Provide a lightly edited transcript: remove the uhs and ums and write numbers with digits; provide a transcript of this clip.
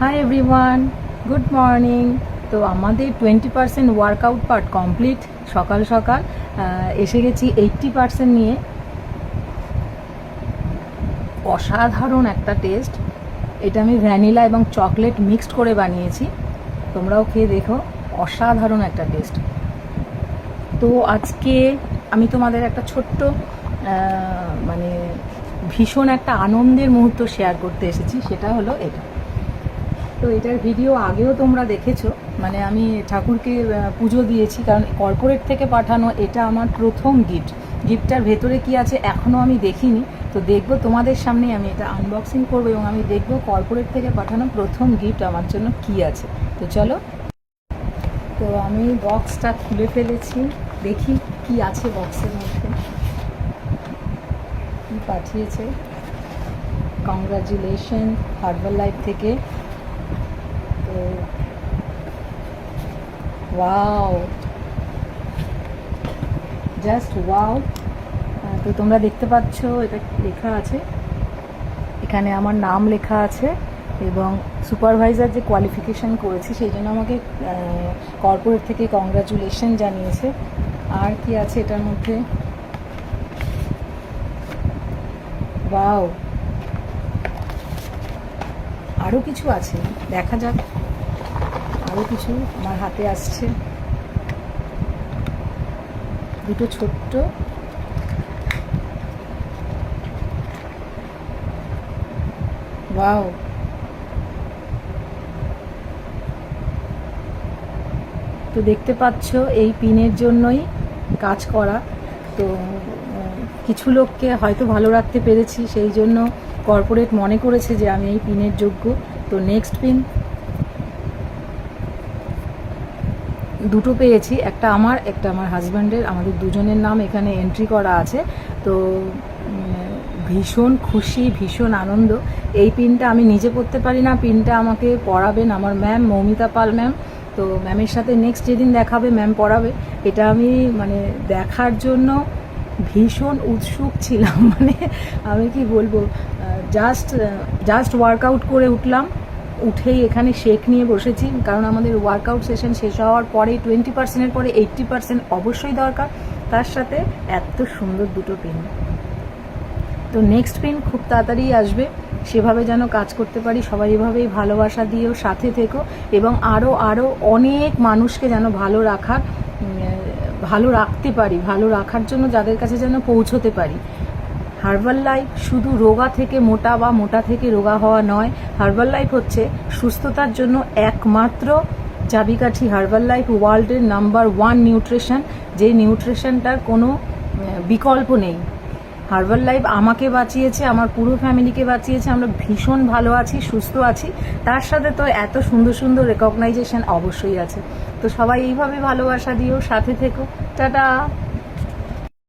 Hi everyone, good morning. তো আমাদের 20% workout part complete. সকাল সকাল এসে গেছি 80% নিয়ে। অসাধারণ একটা টেস্ট। এটা আমি ভ্যানিলা এবং চকলেট মিক্সড করে বানিয়েছি, তোমরাও খেয়ে দেখো। অসাধারণ একটা টেস্ট। তো আজকে আমি তোমাদের একটা ছোট্ট মানে ভীষণ একটা আনন্দের মুহূর্ত শেয়ার করতে এসেছি। সেটা হলো এটা। তো এটার ভিডিও আগেও তোমরা দেখেছো। মানে আমি ঠাকুরকে পুজো দিয়েছি, কারণ কর্পোরেট থেকে পাঠানো এটা আমার প্রথম গিফট। গিফটটার ভেতরে কি আছে এখনও আমি দেখিনি। তো দেখবো তোমাদের সামনেই আমি এটা আনবক্সিং করবো এবং আমি দেখবো কর্পোরেট থেকে পাঠানো প্রথম গিফট আমার জন্য কি আছে। তো চলো। তো আমি বক্সটা খুলে ফেলেছি, দেখি কি আছে বক্সের মধ্যে, কি পাঠিয়েছে। কংগ্রাচুলেশন হার্বাল লাইফ থেকে। তো ওয়াও, জাস্ট ওয়াও। তো তোমরা দেখতে পাচ্ছ এটা লেখা আছে, এখানে আমার নাম লেখা আছে এবং সুপারভাইজার যে কোয়ালিফিকেশান করেছি সেই জন্য আমাকে কর্পোরেট থেকে কংগ্রাচুলেশন জানিয়েছে। আর কি আছে এটার মধ্যে? ওয়াও, আরও কিছু আছে, দেখা যাক। আরও কিছু আমার হাতে আসছে, দুটো ছোট্ট ওয়াও। তো দেখতে পাচ্ছ এই পিনের জন্যই কাজ করা। তো কিছু লোককে হয়তো ভালো রাখতে পেরেছি, সেই জন্য কর্পোরেট মনে করেছে যে আমি এই পিনের যোগ্য। তো নেক্সট পিন দুটো পেয়েছি, একটা আমার একটা আমার হাজব্যান্ডের। আমাদের দুজনের নাম এখানে এন্ট্রি করা আছে। তো ভীষণ খুশি, ভীষণ আনন্দ। এই পিনটা আমি নিজে পরতে পারি না, পিনটা আমাকে পরাবেন আমার ম্যাম মৌমিতা পাল ম্যাম। তো ম্যামের সাথে নেক্সট যেদিন দেখাবে ম্যাম পরাবে। এটা আমি মানে দেখার জন্য ভীষণ উৎসুক ছিলাম। মানে আমি কি বলবো, জাস্ট ওয়ার্কআউট করে উঠলাম, উঠেই এখানে শেক নিয়ে বসেছি, কারণ আমাদের ওয়ার্কআউট সেশন শেষ হওয়ার পরে 20%-এর পরে 80% অবশ্যই দরকার। তার সাথে এত সুন্দর দুটো পিন। তো নেক্সট পিন খুব তাড়াতাড়ি আসবে, সেভাবে যেন কাজ করতে পারি। সবাই এভাবেই ভালোবাসা দিয়েও সাথে থেকো এবং আরও অনেক মানুষকে যেন ভালো রাখতে পারি, ভালো রাখার জন্য যাদের কাছে যেন পৌঁছতে পারি। হার্বাল লাইফ শুধু রোগা থেকে মোটা বা মোটা থেকে রোগা হওয়া নয়। হার্বাল লাইফ হচ্ছে সুস্থতার জন্য একমাত্র চাবিকাঠি। হার্বাল লাইফ ওয়ার্ল্ডের নাম্বার 1 নিউট্রিশন, যে নিউট্রিশনটার কোনো বিকল্প নেই। হার্বাল লাইফ আমাকে বাঁচিয়েছে, আমার পুরো ফ্যামিলিকে বাঁচিয়েছে। আমরা ভীষণ ভালো আছি, সুস্থ আছি। তার সাথে তো এত সুন্দর সুন্দর রেকগনাইজেশন অবশ্যই আছে। তো সবাই এইভাবে ভালোবাসা দিও, সাথে থেকো। টাটা।